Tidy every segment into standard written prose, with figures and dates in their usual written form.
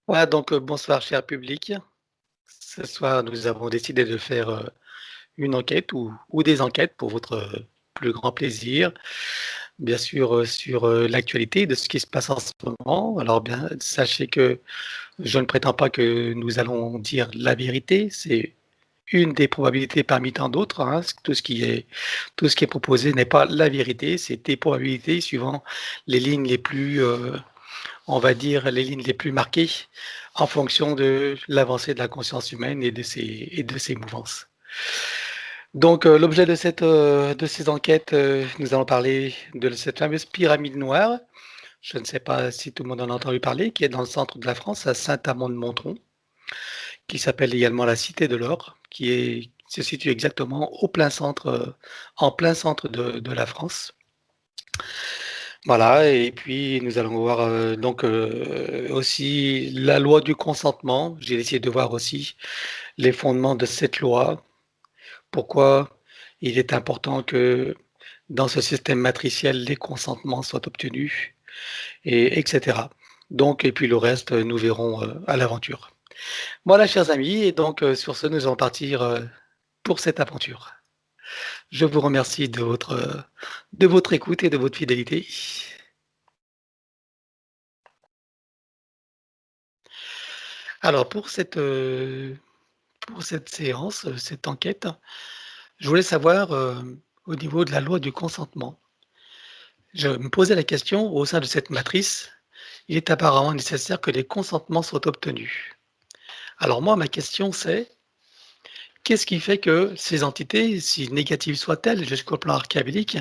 Voilà, donc bonsoir cher public. Ce soir, nous avons décidé de faire, une enquête ou des enquêtes pour votre, plus grand plaisir. Bien sûr, sur, l'actualité de ce qui se passe en ce moment. Alors bien, sachez que je ne prétends pas que nous allons dire la vérité, c'est une des probabilités parmi tant d'autres, hein. Tout ce qui est proposé n'est pas la vérité, c'est des probabilités suivant les lignes les plus, on va dire, les lignes les plus marquées en fonction de l'avancée de la conscience humaine et de ses mouvances. Donc, l'objet de ces enquêtes, nous allons parler de cette fameuse pyramide noire. Je ne sais pas si tout le monde en a entendu parler, qui est dans le centre de la France, à Saint-Amand-de-Montrond, qui s'appelle également la Cité de l'Or, se situe exactement au plein centre, en plein centre de la France. Voilà, et puis nous allons voir donc aussi la loi du consentement. J'ai essayé de voir aussi les fondements de cette loi, pourquoi il est important que dans ce système matriciel, les consentements soient obtenus, et etc. Donc, et puis le reste, nous verrons à l'aventure. Voilà, chers amis, et donc sur ce, nous allons partir pour cette aventure. Je vous remercie de votre écoute et de votre fidélité. Alors, pour cette séance, cette enquête, je voulais savoir, au niveau de la loi du consentement. Je me posais la question, au sein de cette matrice, il est apparemment nécessaire que les consentements soient obtenus. Alors moi, ma question c'est, qu'est-ce qui fait que ces entités, si négatives soient-elles jusqu'au plan archéologique,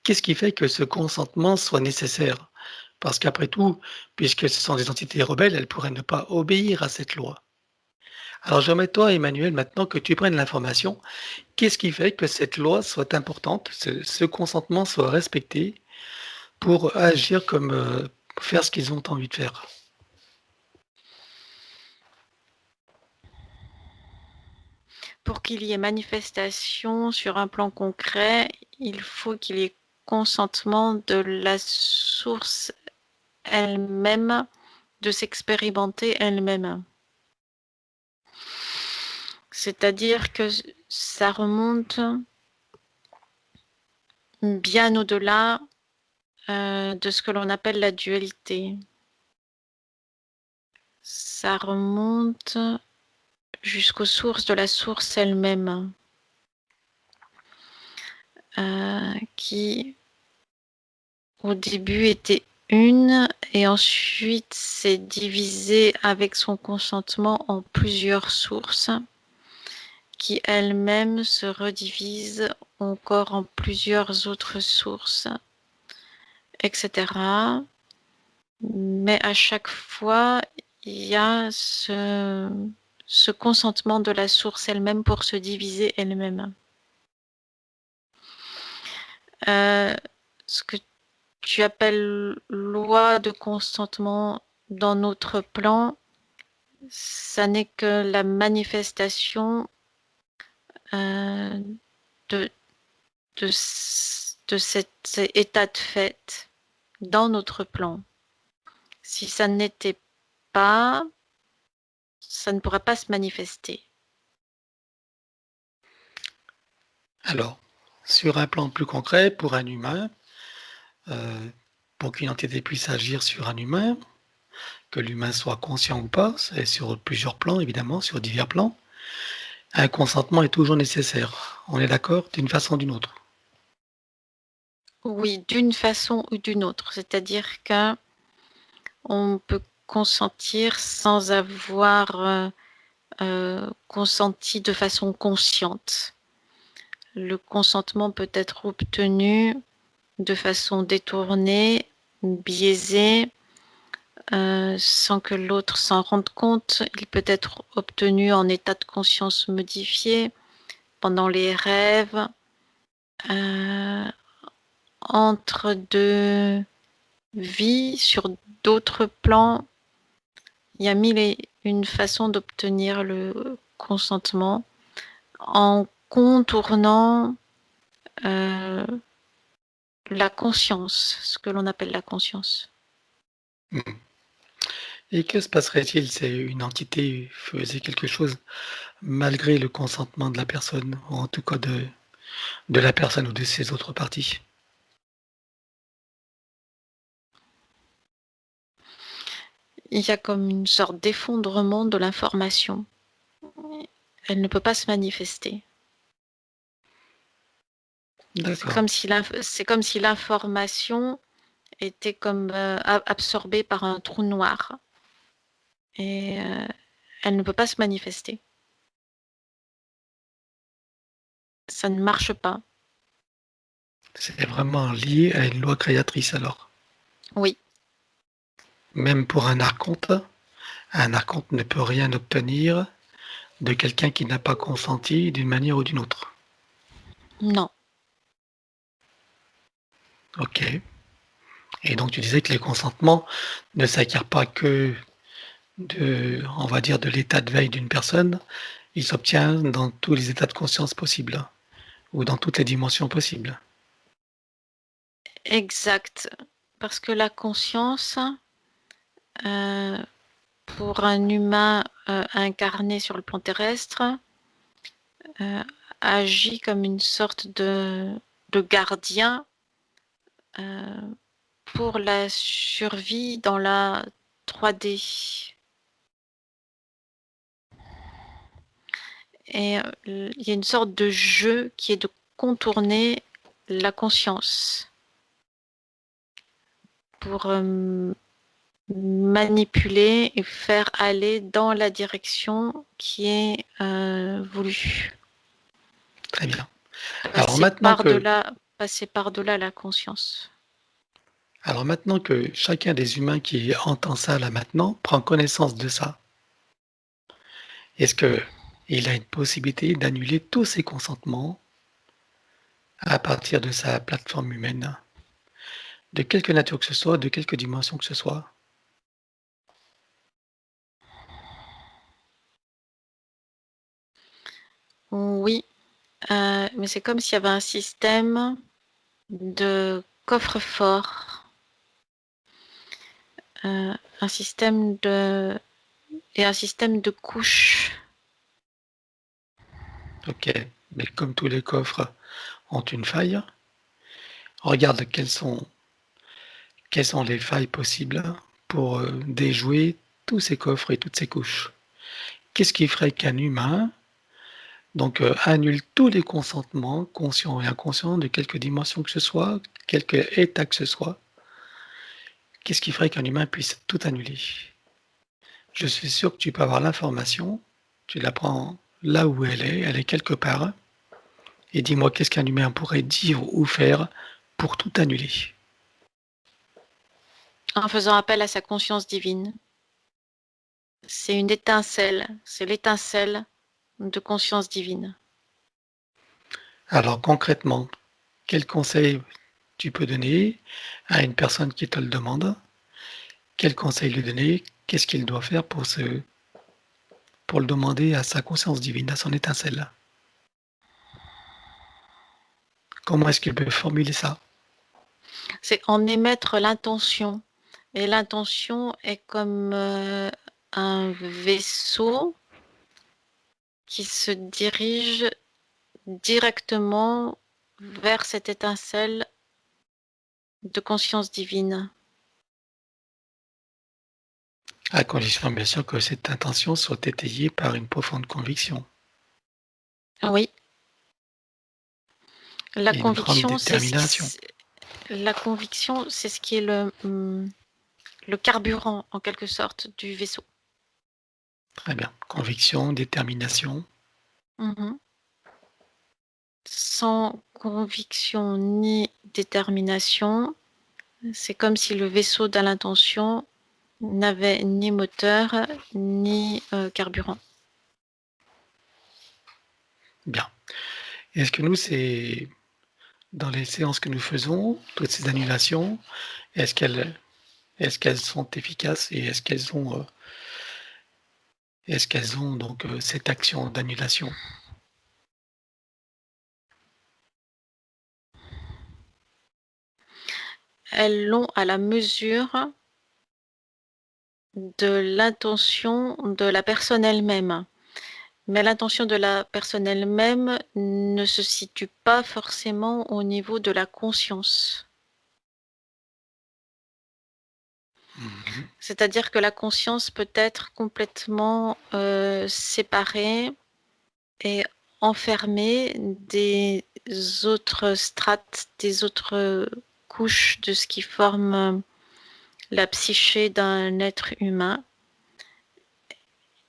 qu'est-ce qui fait que ce consentement soit nécessaire? Parce qu'après tout, puisque ce sont des entités rebelles, elles pourraient ne pas obéir à cette loi. Alors j'aimerais toi, Emmanuel, maintenant que tu prennes l'information, qu'est-ce qui fait que cette loi soit importante, ce consentement soit respecté pour agir comme, pour faire ce qu'ils ont envie de faire? Pour qu'il y ait manifestation sur un plan concret, il faut qu'il y ait consentement de la source elle-même, de s'expérimenter elle-même. C'est-à-dire que ça remonte bien au-delà de ce que l'on appelle la dualité. Ça remonte jusqu'aux sources de la source elle-même, qui au début était une et ensuite s'est divisée avec son consentement en plusieurs sources qui elles-mêmes se redivisent encore en plusieurs autres sources, etc. Mais à chaque fois, il y a ce consentement de la source elle-même pour se diviser elle-même. Ce que tu appelles loi de consentement dans notre plan, ça n'est que la manifestation de, de cet état de fait dans notre plan. Si ça n'était pas, ça ne pourrait pas se manifester. Alors, sur un plan plus concret, pour un humain, pour qu'une entité puisse agir sur un humain, que l'humain soit conscient ou pas, c'est sur plusieurs plans évidemment, sur divers plans, un consentement est toujours nécessaire. On est d'accord? D'une façon ou d'une autre? Oui, d'une façon ou d'une autre. C'est-à-dire qu'on peut consentir sans avoir consenti de façon consciente. Le consentement peut être obtenu de façon détournée, biaisée, sans que l'autre s'en rende compte. Il peut être obtenu en état de conscience modifié, pendant les rêves, entre deux vies, sur d'autres plans. Il y a mille et une façons d'obtenir le consentement en contournant la conscience, ce que l'on appelle la conscience. Mmh. Et que se passerait-il si une entité faisait quelque chose malgré le consentement de la personne, ou en tout cas de la personne ou de ses autres parties? Il y a comme une sorte d'effondrement de l'information. Elle ne peut pas se manifester. D'accord, C'est comme si l'information était comme absorbée par un trou noir et elle ne peut pas se manifester. Ça ne marche pas. c'est vraiment lié à une loi créatrice alors. Oui, Même pour un archonte ne peut rien obtenir de quelqu'un qui n'a pas consenti d'une manière ou d'une autre. non, OK. Et donc tu disais que les consentements ne s'acquièrent pas que on va dire, de l'état de veille d'une personne, il s'obtient dans tous les états de conscience possibles ou dans toutes les dimensions possibles. exact. Parce que la conscience, euh, pour un humain incarné sur le plan terrestre, euh, agit comme une sorte de gardien euh, pour la survie dans la 3D. Et il y a une sorte de jeu qui est de contourner la conscience pour manipuler et faire aller dans la direction qui est voulue. Très bien. Alors Passer maintenant que passer par-delà la conscience. alors maintenant que chacun des humains qui entend ça là maintenant prend connaissance de ça, est-ce qu'il a une possibilité d'annuler tous ses consentements à partir de sa plateforme humaine, de quelque nature que ce soit, de quelque dimension que ce soit? Oui, mais c'est comme s'il y avait un système de coffre-fort, un système et un système de couches. OK, mais comme tous les coffres ont une faille, regarde quelles sont les failles possibles pour, déjouer tous ces coffres et toutes ces couches? Qu'est-ce qui ferait qu'un humain, donc, annule tous les consentements, conscients et inconscients, de quelque dimension que ce soit, quelque état que ce soit? Qu'est-ce qui ferait qu'un humain puisse tout annuler? Je suis sûr que tu peux avoir l'information, tu la prends là où elle est quelque part, et dis-moi qu'est-ce qu'un humain pourrait dire ou faire pour tout annuler? En faisant appel à sa conscience divine. C'est une étincelle, c'est l'étincelle de conscience divine. Alors concrètement, quel conseil tu peux donner à une personne qui te le demande? Quel conseil lui donner? Qu'est-ce qu'il doit faire pour le demander à sa conscience divine, à son étincelle? Comment est-ce qu'il peut formuler ça? C'est en émettre l'intention. Et l'intention est comme un vaisseau qui se dirige directement vers cette étincelle de conscience divine. À condition bien sûr que cette intention soit étayée par une profonde conviction Oui, la et une grande conviction, détermination. la conviction, c'est ce qui est le carburant en quelque sorte du vaisseau. Très bien. Conviction, détermination. Mhm. Sans conviction ni détermination, c'est comme si le vaisseau de l'intention n'avait ni moteur ni carburant. Bien. Est-ce que nous, c'est dans les séances que nous faisons, toutes ces annulations, est-ce qu'elles est-ce qu'elles sont efficaces et est-ce qu'elles ont donc, cette action d'annulation? Elles l'ont à la mesure de l'intention de la personne elle-même. Mais l'intention de la personne elle-même ne se situe pas forcément au niveau de la conscience. Mhm. C'est-à-dire que la conscience peut être complètement séparée et enfermée des autres strates, des autres couches de ce qui forme la psyché d'un être humain.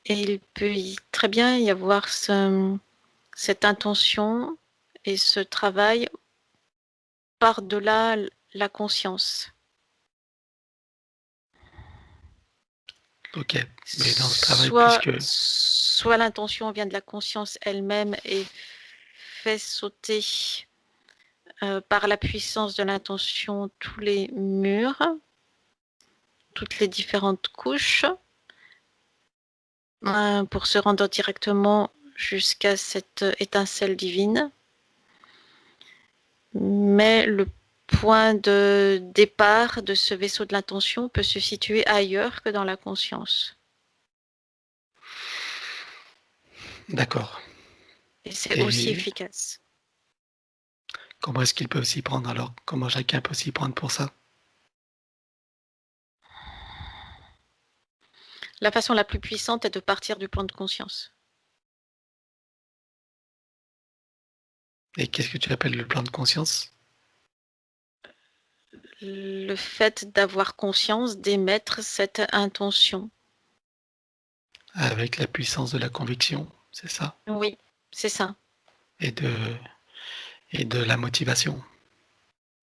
Et il peut très bien y avoir cette intention et ce travail par-delà la conscience. Ok, mais dans ce travail, Soit l'intention vient de la conscience elle-même et fait sauter par la puissance de l'intention tous les murs, toutes les différentes couches, pour se rendre directement jusqu'à cette étincelle divine. Mais le point de départ de ce vaisseau de l'intention peut se situer ailleurs que dans la conscience. D'accord. Et c'est aussi Et efficace. comment est-ce qu'ils peuvent s'y prendre alors? Comment chacun peut s'y prendre pour ça? La façon la plus puissante est de partir du plan de conscience. Et qu'est-ce que tu appelles le plan de conscience? Le fait d'avoir conscience, d'émettre cette intention. Avec la puissance de la conviction, c'est ça? Oui, c'est ça. Et de et de la motivation.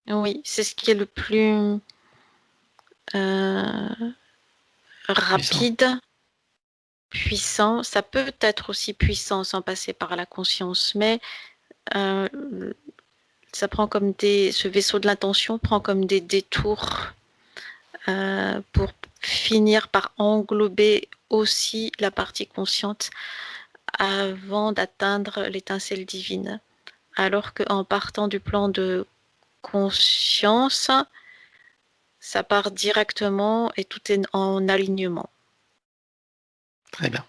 Oui, c'est ce qui est le plus Puissant. rapide, puissant. Ça peut être aussi puissant sans passer par la conscience, mais euh, ça prend comme ce vaisseau de l'intention prend comme des détours pour finir par englober aussi la partie consciente avant d'atteindre l'étincelle divine. Alors qu'en partant du plan de conscience, ça part directement et tout est en alignement. Très bien.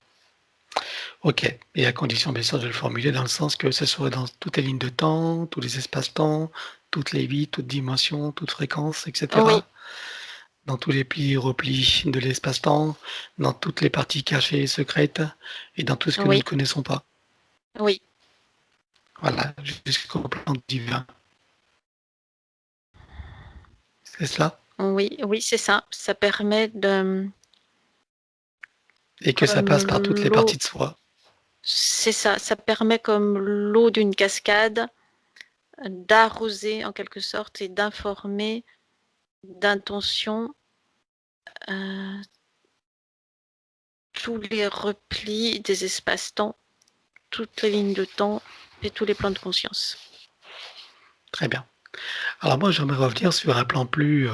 OK, et à condition bien sûr de le formuler dans le sens que ce soit dans toutes les lignes de temps, tous les espaces-temps, toutes les vies, toutes dimensions, toutes fréquences et Oui, cetera. Dans tous les plis et replis de l'espace-temps, dans toutes les parties cachées et secrètes et dans tout ce que nous ne oui, connaissons pas. oui, Voilà, jusqu'au plan divin. C'est cela? oui, oui, c'est ça. Ça permet de, Et que ça comme passe par toutes les parties l'eau, de soi. c'est ça, ça permet comme l'eau d'une cascade d'arroser en quelque sorte et d'informer d'intention euh, tous les replis des espaces-temps, toutes les lignes de temps et tous les plans de conscience. Très bien. Alors moi, j'aimerais revenir sur un plan plus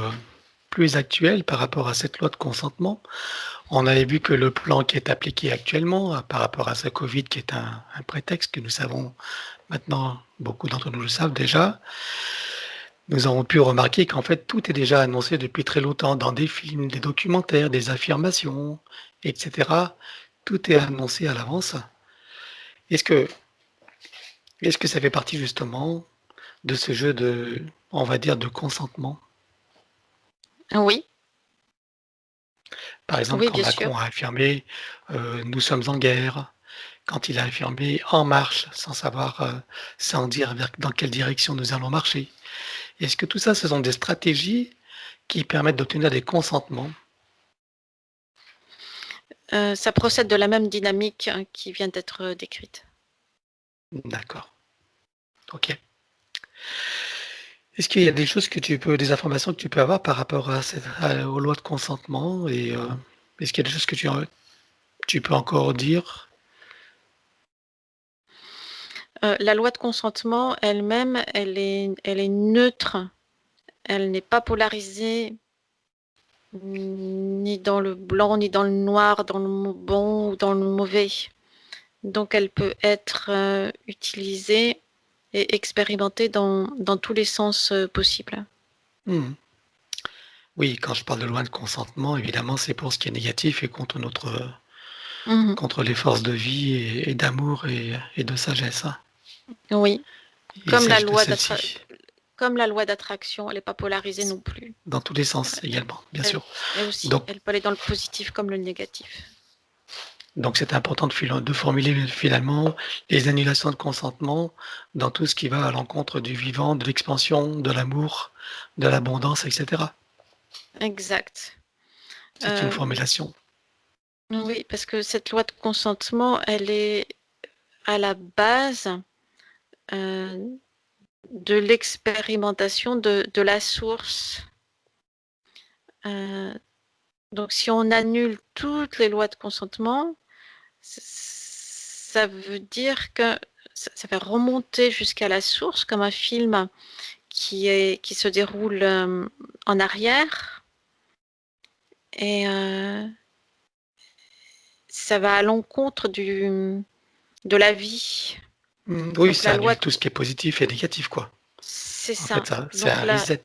actuel par rapport à cette loi de consentement. On avait vu que le plan qui est appliqué actuellement, par rapport à ce Covid qui est un prétexte que nous savons maintenant, beaucoup d'entre nous le savent déjà, nous avons pu remarquer qu'en fait tout est déjà annoncé depuis très longtemps dans des films, des documentaires, des affirmations, et cetera. Tout est annoncé à l'avance. Est-ce que est-ce que ça fait partie justement de ce jeu de, on va dire, de consentement? Oui, Par exemple, oui, quand bien sûr. Macron a affirmé, «Nous sommes en guerre», quand il a affirmé «En marche!» sans savoir, sans dire vers dans quelle direction nous allons marcher. Est-ce que tout ça, ce sont des stratégies qui permettent d'obtenir des consentements? Ça procède de la même dynamique qui vient d'être décrite. D'accord, OK. Est-ce qu'il y a des choses que tu peux des informations que tu peux avoir par rapport à aux lois de consentement et est-ce qu'il y a des choses que tu peux encore dire? La loi de consentement elle-même, elle est neutre. Elle n'est pas polarisée ni dans le blanc, ni dans le noir, dans le bon ou dans le mauvais. Donc elle peut être utilisée et expérimentée dans tous les sens possibles. Mmh. Oui, quand je parle de loi de consentement, évidemment, c'est pour ce qui est négatif et Mmh. contre les forces de vie et d'amour et de sagesse, hein. Oui, Il comme la s'agit de loi d'attra celle-ci, comme la loi d'attraction, elle est pas polarisée non plus. dans tous les sens également, bien Elle sûr. elle aussi, Donc elle peut aller dans le positif comme le négatif. donc c'est important de formuler finalement les annulations de consentement dans tout ce qui va à l'encontre du vivant, de l'expansion, de l'amour, de l'abondance et cetera. Exact. C'est une Oui, formulation. oui, parce que cette loi de consentement, elle est à la base, heu, de l'expérimentation de la source. Heu, donc si on annule toutes les lois de consentement, ça veut dire que ça fait remonter jusqu'à la source comme un film qui se déroule, en arrière et ça va à l'encontre de la vie. Oui, Donc ça la loi annule tout ce qui est positif et négatif, quoi. c'est En fait, ça. ça c'est Donc un là, reset.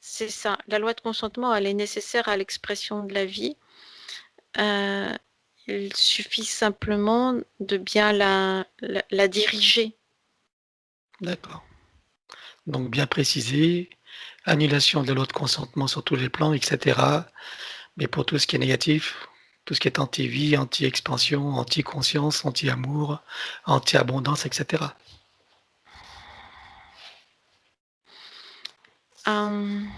c'est ça. La loi de consentement, elle est nécessaire à l'expression de la vie. Heu, il suffit simplement de bien la diriger. D'accord. Donc bien précisé, annulation de la loi de consentement sur tous les plans et cetera. Mais pour tout ce qui est négatif, tout ce qui est anti-vie, anti-expansion, anti-conscience, anti-amour, anti-abondance et cetera. Hem,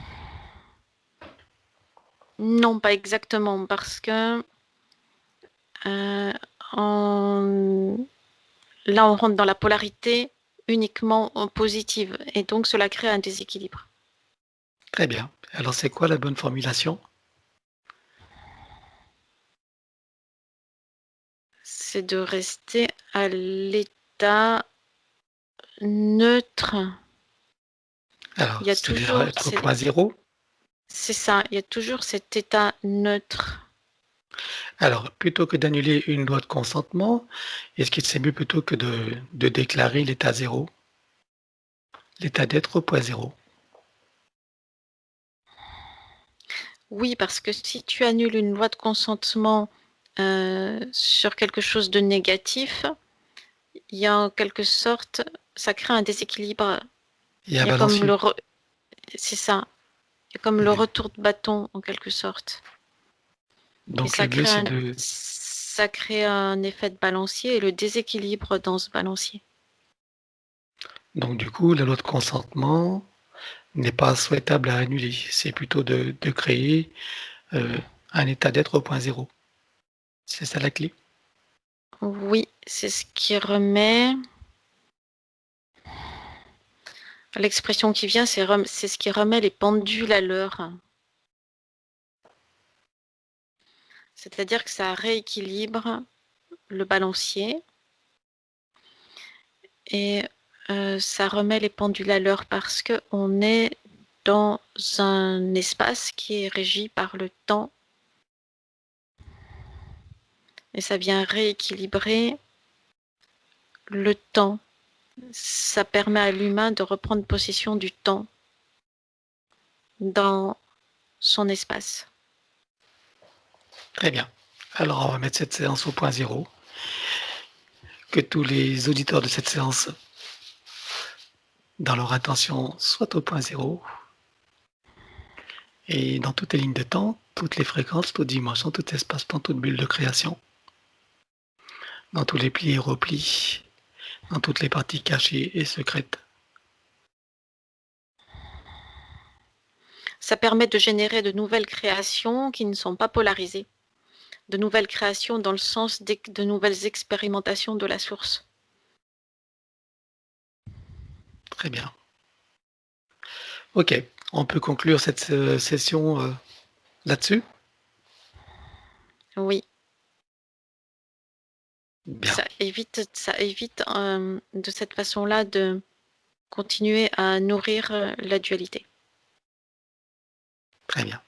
non, pas exactement parce que, heu, on là, on rentre dans la polarité uniquement en positive et donc cela crée un déséquilibre. Très bien. Alors c'est quoi la bonne formulation? C'est de rester à l'état neutre. Alors, Il y a c'est-à-dire toujours être au point zéro. c'est ça, il y a toujours cet état neutre. Alors, plutôt que d'annuler une loi de consentement, est-ce que c'est mieux plutôt que de déclarer l'état zéro, l'état d'être au point zéro? Oui, parce que si tu annules une loi de consentement, sur quelque chose de négatif, il y a en quelque sorte ça crée un déséquilibre. Et Il un y a comme balancier. c'est ça, il y a comme le Mhm. retour de bâton en quelque sorte et Donc le mieux, c'est de... ça crée un effet de balancier et le déséquilibre dans ce balancier. Donc du coup, la loi de consentement n'est pas souhaitable à annuler. C'est plutôt de créer un état d'être au point zéro. C'est ça la clé. Oui, c'est ce qui remet l'expression qui vient, c'est ce qui remet les pendules à l'heure. C'est-à-dire que ça rééquilibre le balancier et ça remet les pendules à l'heure parce qu'on est dans un espace qui est régi par le temps et ça vient rééquilibrer le temps. Ça permet à l'humain de reprendre possession du temps dans son espace. Très bien. Alors on va mettre cette séance au point zéro. Que tous les auditeurs de cette séance, dans leur intention, soient au point zéro. Et dans toutes les lignes de temps, toutes les fréquences, toutes dimensions, tout espace-temps, toute bulle de création, dans tous les plis et replis, dans toutes les parties cachées et secrètes. Ça permet de générer de nouvelles créations qui ne sont pas polarisées, de nouvelles créations dans le sens de nouvelles expérimentations de la source. Très bien. Ok, on peut conclure cette session là-dessus. Oui, Bien, ça évite de cette façon-là de continuer à nourrir la dualité. très bien.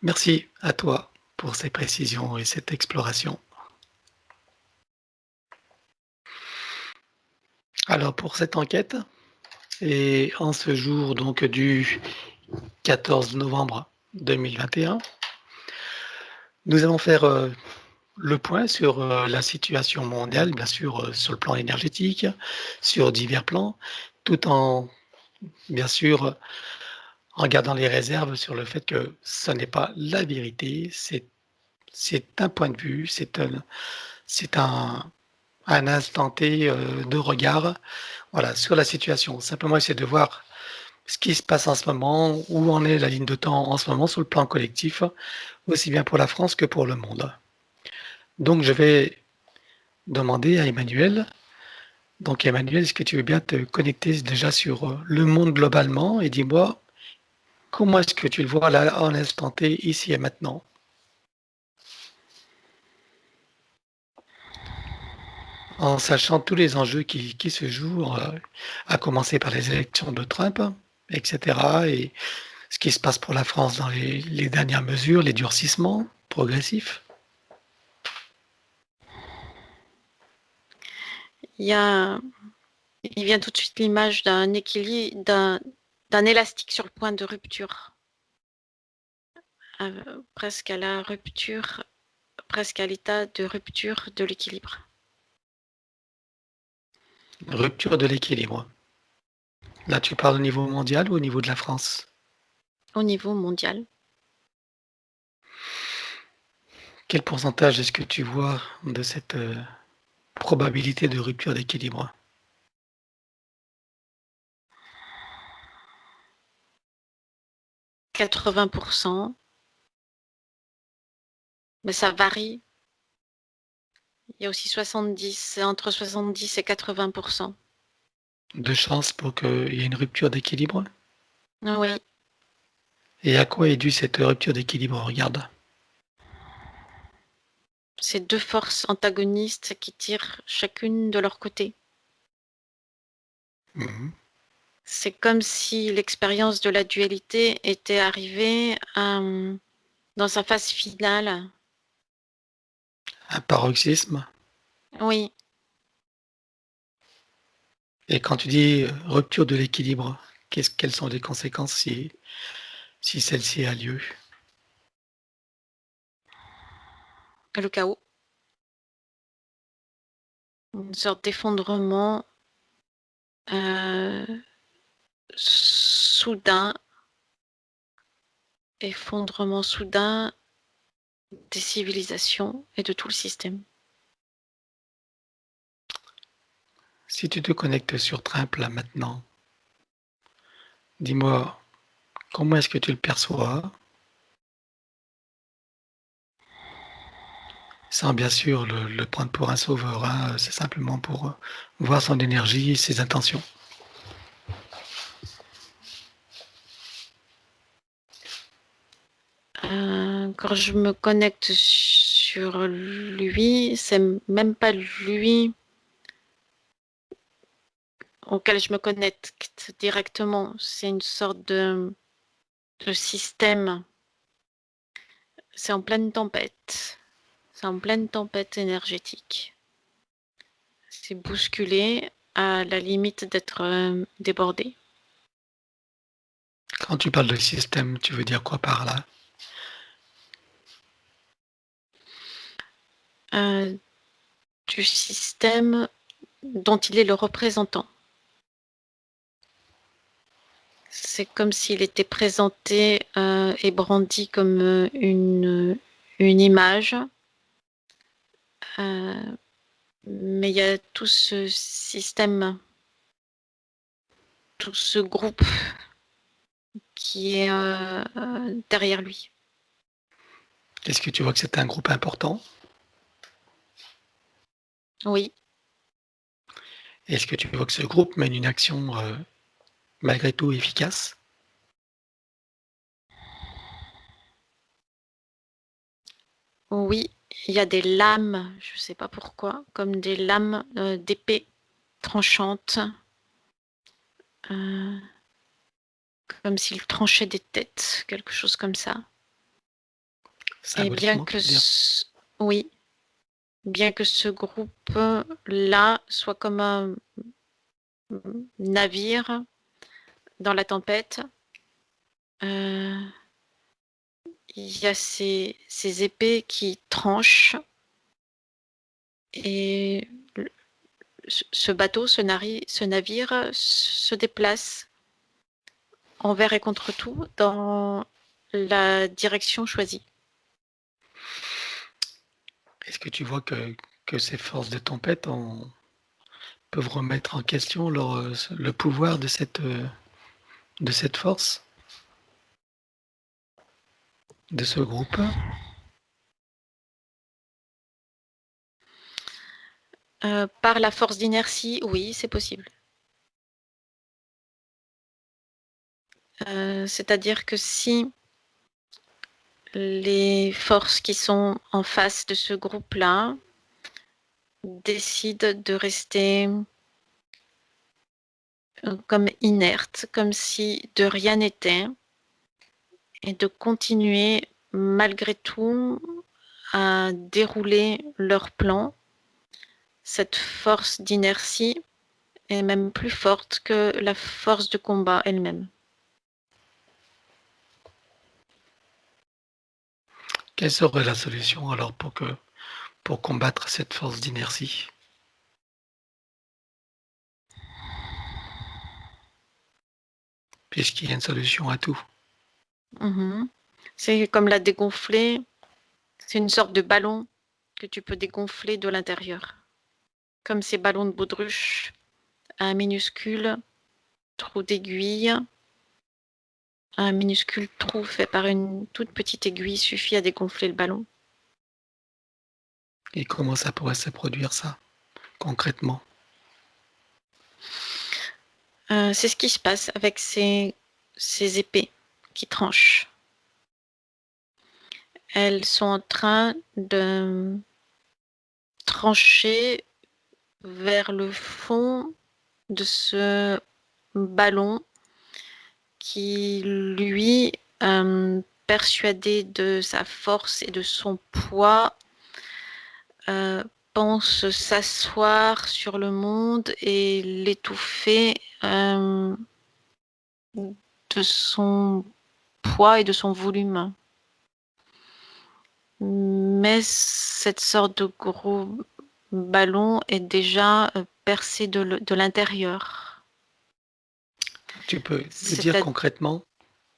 Merci à toi pour ces précisions et cette exploration. Alors pour cette enquête, et en ce jour donc du 14 novembre 2021. Nous allons faire le point sur la situation mondiale, bien sûr, sur le plan énergétique, sur divers plans, tout en, bien sûr, en gardant les réserves sur le fait que ce n'est pas la vérité, c'est un point de vue, c'est un instant T de regard, voilà, sur la situation. Simplement essayer de voir ce qui se passe en ce moment, où en est la ligne de temps en ce moment sur le plan collectif, aussi bien pour la France que pour le monde. Donc je vais demander à Emmanuel. Donc Emmanuel, est-ce que tu veux bien te connecter déjà sur le monde globalement et dis-moi comment est-ce que tu le vois là en instant T, ici et maintenant? En sachant tous les enjeux qui se jouent, à commencer par les élections de Trump, etc. Et ce qui se passe pour la France dans les dernières mesures, les durcissements progressifs. Il y a, il vient tout de suite l'image d'un équilibre, d'un élastique sur le point de rupture, presque à la rupture, presque à l'état de rupture de l'équilibre. Rupture de l'équilibre. Là, tu parles au niveau mondial ou au niveau de la France? Au niveau mondial. Quel pourcentage est-ce que tu vois de cette probabilité de rupture d'équilibre? 80%, mais ça varie. Il y a aussi 70, c'est entre 70 et 80%. De chance pour qu'il y ait une rupture d'équilibre? Oui, Et à quoi est due cette rupture d'équilibre? Regarde. c'est deux forces antagonistes qui tirent chacune de leur côté. Mmh. C'est comme si l'expérience de la dualité était arrivée dans sa phase finale. Un paroxysme. Oui, Et quand tu dis rupture de l'équilibre, quelles sont les conséquences si celle-ci a lieu? le chaos, une sorte d'effondrement euh, soudain, effondrement soudain des civilisations et de tout le système. Si tu te connectes sur Trump là maintenant, dis-moi comment est-ce que tu le perçois? Sans bien sûr le prendre pour un sauveur, hein, c'est simplement pour voir son énergie et ses intentions. Quand je me connecte sur lui, c'est même pas lui auquel je me connecte directement. C'est une sorte de système. C'est en pleine tempête. C'est en pleine tempête énergétique. C'est bousculé à la limite d'être débordé. Quand tu parles de système, tu veux dire quoi par là? Du système dont il est le représentant. C'est comme s'il était présenté et brandi comme une image, mais il y a tout ce système, tout ce groupe qui est derrière lui. Est-ce que tu vois que c'est un groupe important? Oui, Est-ce que tu vois que ce groupe mène une action malgré tout efficace? oui, il y a des lames, je ne sais pas pourquoi, comme des lames d'épée tranchantes, euh, comme s'il tranchait des têtes, quelque chose comme ça. Et bien Symboliquement, que tu veux dire? oui, bien que ce groupe-là soit comme un navire dans la tempête, il y a ces épées qui tranchent et ce bateau, ce navire se déplace envers et contre tout dans la direction choisie. Est-ce que tu vois que ces forces de tempête peuvent remettre en question le pouvoir de cette force, de ce groupe? Par la force d'inertie, oui, c'est possible. C'est-à-dire que si les forces qui sont en face de ce groupe-là décident de rester comme inertes, comme si de rien n'était, et de continuer malgré tout à dérouler leur plan, cette force d'inertie est même plus forte que la force de combat elle-même. Quelle serait la solution alors pour combattre cette force d'inertie? Puisqu'il y a une solution à tout. Mhm. C'est comme la dégonfler, c'est une sorte de ballon que tu peux dégonfler de l'intérieur. Comme ces ballons de baudruche, un minuscule trou d'aiguille, un minuscule trou fait par une toute petite aiguille suffit à dégonfler le ballon. Et comment ça pourrait se produire ça, concrètement? C'est ce qui se passe avec ces épées qui tranchent. Elles sont en train de trancher vers le fond de ce ballon qui, lui, persuadé de sa force et de son poids, pense s'asseoir sur le monde et l'étouffer de son poids et de son volume. Mais cette sorte de gros ballon est déjà percé de l'intérieur. Tu peux nous C'est dire concrètement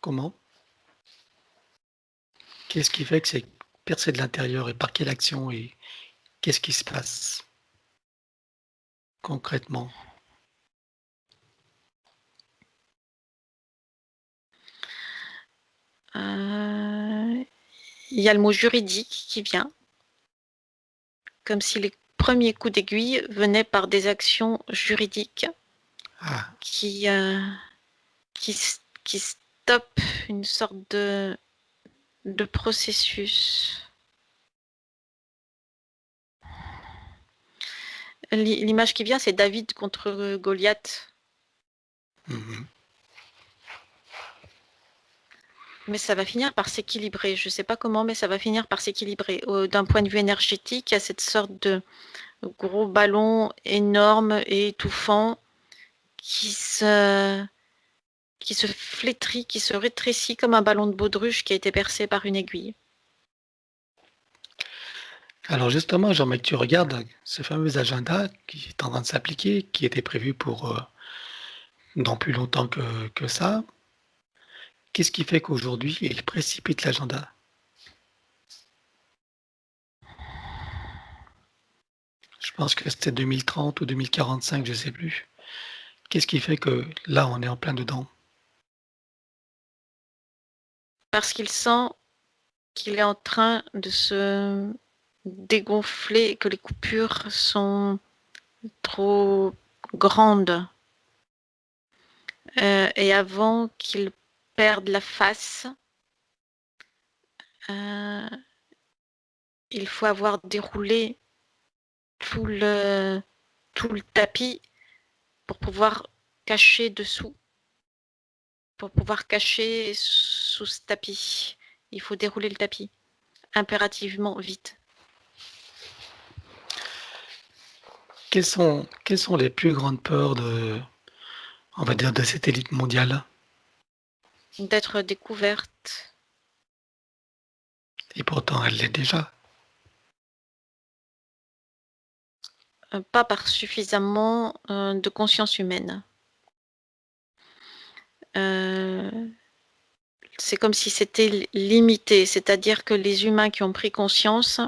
comment? Qu'est-ce qui fait que c'est percé de l'intérieur et par quelle action et qu'est-ce qui se passe concrètement? il y a le mot juridique qui vient, comme si les premiers coups d'aiguille venaient par des actions juridiques Ah, qui, qui stoppent une sorte de processus. L'image qui vient, c'est David contre Goliath. mmh. Mais ça va finir par s'équilibrer. Je ne sais pas comment, mais ça va finir par s'équilibrer. D'un point de vue énergétique, il y a cette sorte de gros ballon énorme et étouffant qui se flétrit, qui se rétrécit comme un ballon de baudruche qui a été percé par une aiguille. Alors justement, j'aimerais que tu regardes ce fameux agenda qui est en train de s'appliquer, qui était prévu pour, dans plus longtemps que ça. Qu'est-ce qui fait qu'aujourd'hui, il précipite l'agenda? Je pense que c'était 2030 ou 2045, je sais plus. Qu'est-ce qui fait que là, on est en plein dedans? Parce qu'il sent qu'il est en train de se dégonfler, que les coupures sont trop grandes. Et avant qu'il perde la face, euh, il faut avoir déroulé tout le, tout le tapis pour pouvoir cacher dessous, pour pouvoir cacher sous ce tapis. Il faut dérouler le tapis impérativement vite. Quelles sont les plus grandes peurs on va dire, de cette élite mondiale? d'être découverte. Et pourtant, elle l'est déjà. Pas par suffisamment de conscience humaine. C'est comme si c'était limité, c'est-à-dire que les humains qui ont pris conscience,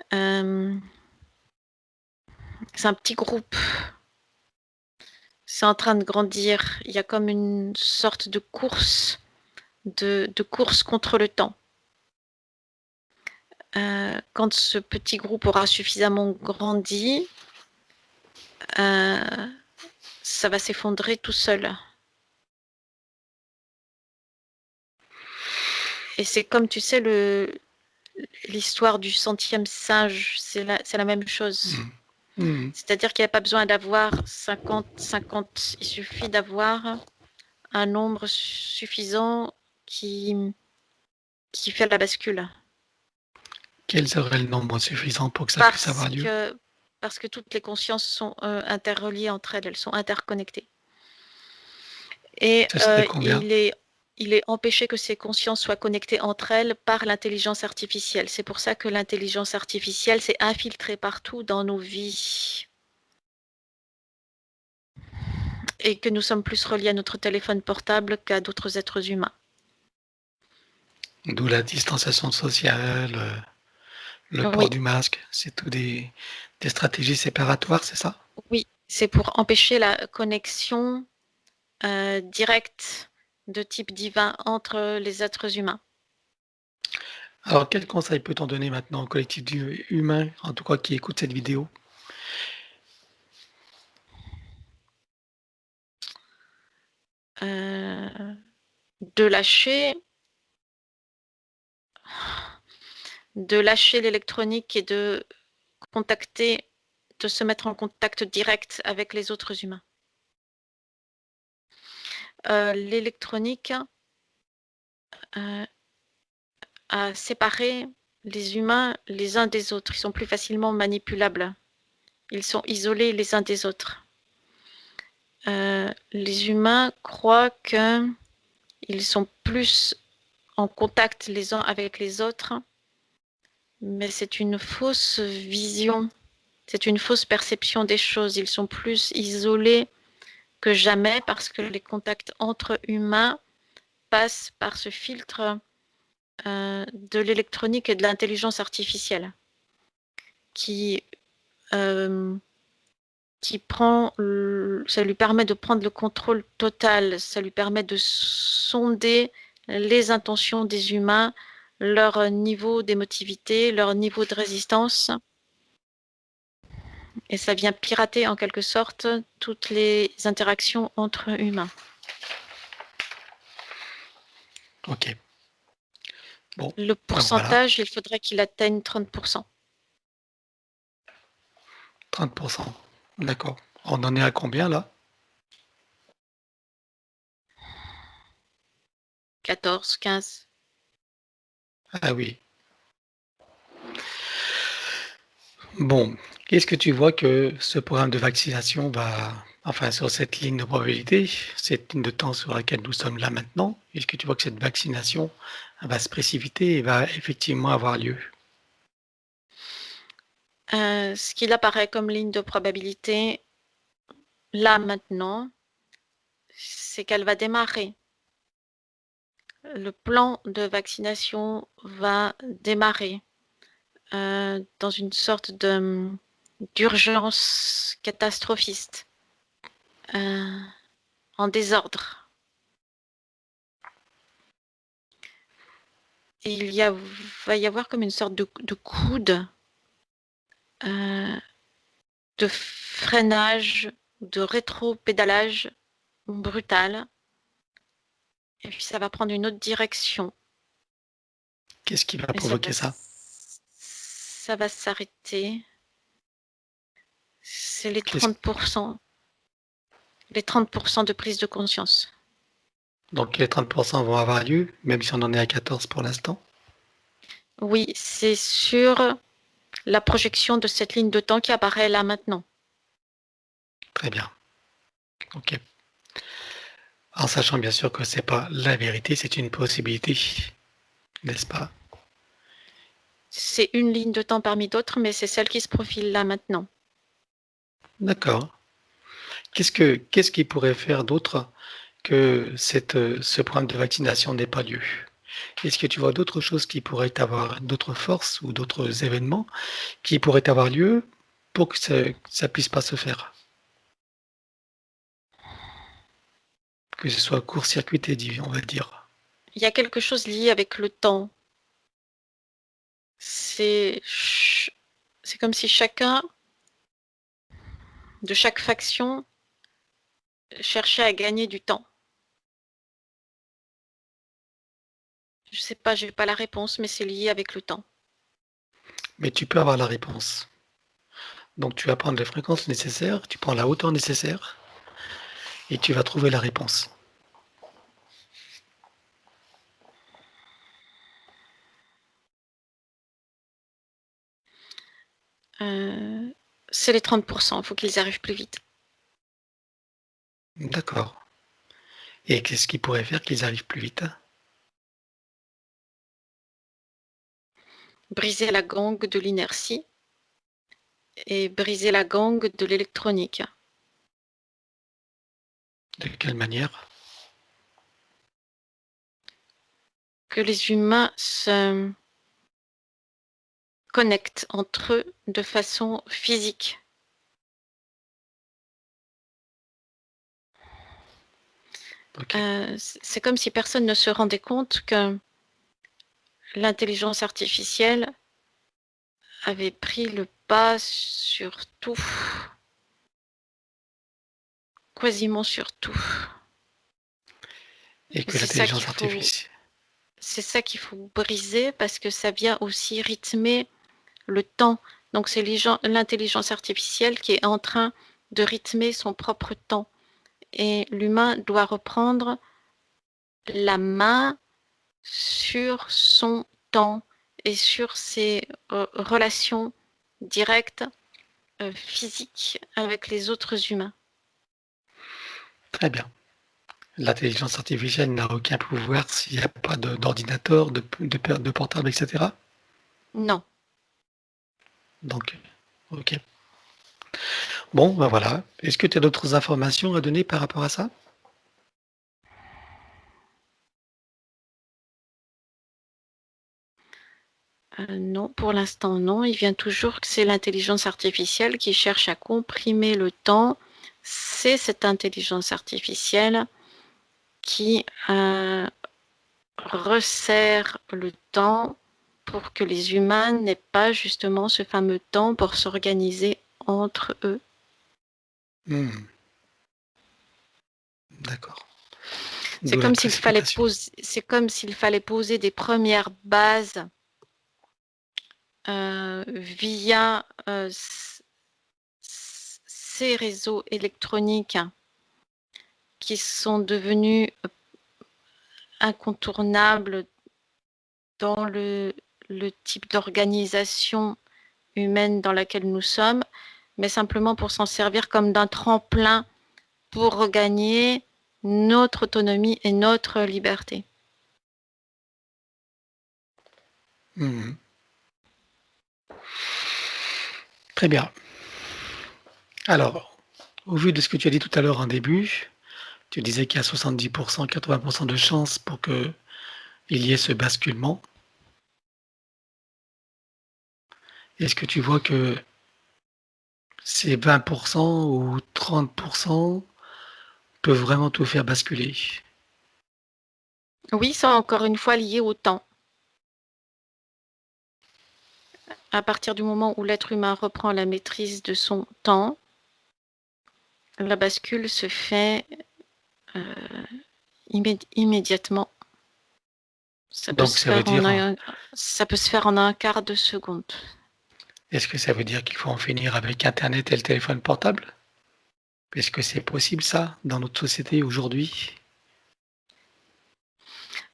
c'est un petit groupe. C'est en train de grandir. Il y a comme une sorte de course, de course contre le temps. Quand ce petit groupe aura suffisamment grandi, ça va s'effondrer tout seul. Et c'est comme, tu sais, l'histoire du centième singe, c'est la même chose. C'est-à-dire qu'il n'y a pas besoin d'avoir 50, il suffit d'avoir un nombre suffisant qui fait la bascule. Quel serait le nombre suffisant pour que ça puisse avoir lieu? Parce que toutes les consciences sont interreliées entre elles, elles sont interconnectées. Et Ce serait combien? il est empêché que ces consciences soient connectées entre elles par l'intelligence artificielle. C'est pour ça que l'intelligence artificielle s'est infiltrée partout dans nos vies. Et que nous sommes plus reliés à notre téléphone portable qu'à d'autres êtres humains. D'où la distanciation sociale, le port du masque, c'est tout des stratégies séparatoires, c'est ça? Oui, c'est pour empêcher la connexion directe de type divin entre les êtres humains. Alors, quel conseil peut-on donner maintenant au collectif humain, en tout cas qui écoute cette vidéo? De lâcher l'électronique et de se mettre en contact direct avec les autres humains. L'électronique a séparé les humains les uns des autres. Ils sont plus facilement manipulables. Ils sont isolés les uns des autres. Les humains croient qu'ils sont plus en contact les uns avec les autres, mais c'est une fausse vision, c'est une fausse perception des choses. Ils sont plus isolés que jamais parce que les contacts entre humains passent par ce filtre de l'électronique et de l'intelligence artificielle qui ça lui permet de prendre le contrôle total, ça lui permet de sonder les intentions des humains, leur niveau d'émotivité, leur niveau de résistance. Et ça vient pirater en quelque sorte toutes les interactions entre humains. Ok. Bon, le pourcentage, voilà. Il faudrait qu'il atteigne 30%. 30%. D'accord. On en est à combien là? 14, 15. Ah oui. Bon, est-ce que tu vois que ce programme de vaccination va, enfin sur cette ligne de probabilité, cette ligne de temps sur laquelle nous sommes là maintenant, est-ce que tu vois que cette vaccination va se précipiter et va effectivement avoir lieu? Ce qu'il apparaît comme ligne de probabilité, là maintenant, c'est qu'elle va démarrer. Le plan de vaccination va démarrer dans une sorte d'urgence catastrophiste, en désordre. Et va y avoir comme une sorte de coude de freinage, de rétro-pédalage brutal. Et puis ça va prendre une autre direction. Qu'est-ce qui va provoquer ça? Ça va s'arrêter. C'est les 30%. Les 30% de prise de conscience. Donc les 30% vont avoir lieu, même si on en est à 14 pour l'instant? Oui, c'est sur la projection de cette ligne de temps qui apparaît là maintenant. Très bien. Ok. En sachant bien sûr que c'est pas la vérité, c'est une possibilité, n'est-ce pas? C'est une ligne de temps parmi d'autres, mais c'est celle qui se profile là maintenant. D'accord. Qu'est-ce qui pourrait faire d'autre que ce programme de vaccination n'ait pas lieu? Est-ce que tu vois d'autres choses qui pourraient avoir d'autres forces ou d'autres événements qui pourraient avoir lieu pour que ça puisse pas se faire? Que ce soit court-circuité, on va dire. Il y a quelque chose lié avec le temps. C'est comme si chacun, de chaque faction, cherchait à gagner du temps. Je sais pas, j'ai pas la réponse, mais c'est lié avec le temps. Mais tu peux avoir la réponse. Donc tu vas prendre les fréquences nécessaires, tu prends la hauteur nécessaire et tu vas trouver la réponse. C'est les 30%, il faut qu'ils arrivent plus vite. D'accord. Et qu'est-ce qui pourrait faire qu'ils arrivent plus vite? Briser la gangue de l'inertie et briser la gangue de l'électronique. De quelle manière? Que les humains se connectent entre eux de façon physique. Ok. C'est comme si personne ne se rendait compte que l'intelligence artificielle avait pris le pas sur tout, quasiment sur tout. Et Et que l'intelligence artificielle. c'est ça qu'il faut briser parce que ça vient aussi rythmer le temps. Donc c'est l'intelligence artificielle qui est en train de rythmer son propre temps. Et l'humain doit reprendre la main sur son temps et sur ses relations directes, physiques avec les autres humains. Très bien. L'intelligence artificielle n'a aucun pouvoir s'il n'y a pas d'ordinateur, de portable, etc. Non. Donc, ok. Bon, ben voilà. Est-ce que tu as d'autres informations à donner par rapport à ça? Non, pour l'instant non. Il vient toujours que c'est l'intelligence artificielle qui cherche à comprimer le temps. C'est cette intelligence artificielle qui resserre le temps pour que les humains n'aient pas justement ce fameux temps pour s'organiser entre eux. Hmm. D'accord. C'est D'où la comme s'il fallait précipitation. poser, c'est comme s'il fallait poser des premières bases via ces réseaux électroniques qui sont devenus incontournables dans le type d'organisation humaine dans laquelle nous sommes, mais simplement pour s'en servir comme d'un tremplin pour regagner notre autonomie et notre liberté. Hmm. Très bien. Alors, au vu de ce que tu as dit tout à l'heure en début, tu disais qu'il y a 70%, 80% de chances pour qu'il y ait ce basculement. Est-ce que tu vois que ces 20% ou 30% peuvent vraiment tout faire basculer? Oui, ça encore une fois lié au temps. À partir du moment où l'être humain reprend la maîtrise de son temps, la bascule se fait immédiatement. Ça peut Donc se ça veut faire dire, ça peut se faire en un quart de seconde. est-ce que ça veut dire qu'il faut en finir avec internet et le téléphone portable? Est-ce que c'est possible ça, dans notre société aujourd'hui?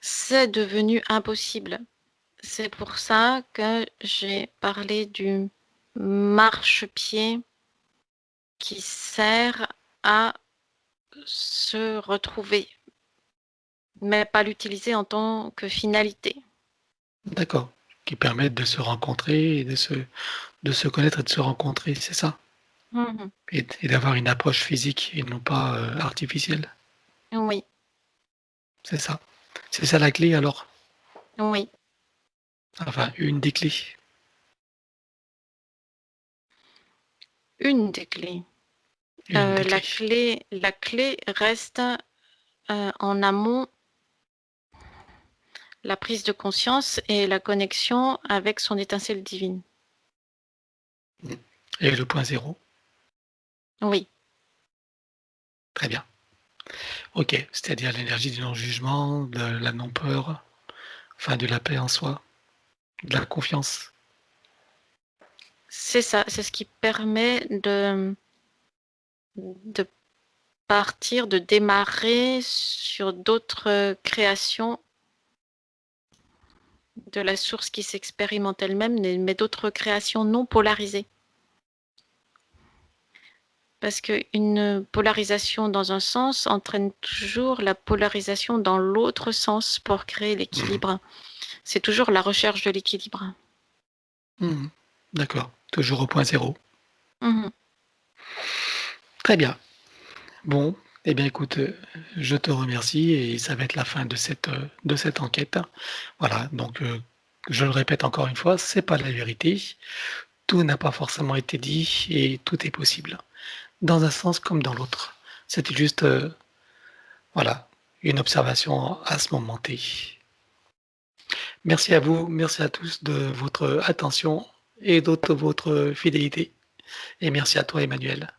C'est devenu impossible. C'est pour ça que j'ai parlé du marchepied qui sert à se retrouver. mais pas l'utiliser en tant que finalité. D'accord. Qui permettent de se rencontrer et de se connaître et de se rencontrer, c'est ça? Mmh. Et d'avoir une approche physique et non pas, artificielle, Oui, c'est ça? C'est ça la clé alors? oui. Enfin, une des clés. Une des clés. Une des La clés. clé reste, en amont, la prise de conscience et la connexion avec son étincelle divine. Mmh. Et le point zéro. Oui, Très bien. OK, c'est-à-dire l'énergie du non-jugement, de la non-peur, enfin de la paix en soi, de la confiance. c'est ça, c'est ce qui permet de partir, de démarrer sur d'autres créations de la source qui s'expérimente elle-même, mais d'autres créations non polarisées. Parce qu'une polarisation dans un sens entraîne toujours la polarisation dans l'autre sens pour créer Mmh. l'équilibre. C'est toujours la recherche de l'équilibre. Mmh. D'accord, toujours au point zéro. Mmh. Très bien. Bon, eh bien écoute, je te remercie et ça va être la fin de cette enquête. Voilà, donc je le répète encore une fois, c'est pas la vérité. Tout n'a pas forcément été dit et tout est possible, dans un sens comme dans l'autre. C'était juste, voilà, une observation à ce moment T. Merci à vous, merci à tous de votre attention et de votre fidélité et merci à toi Emmanuel.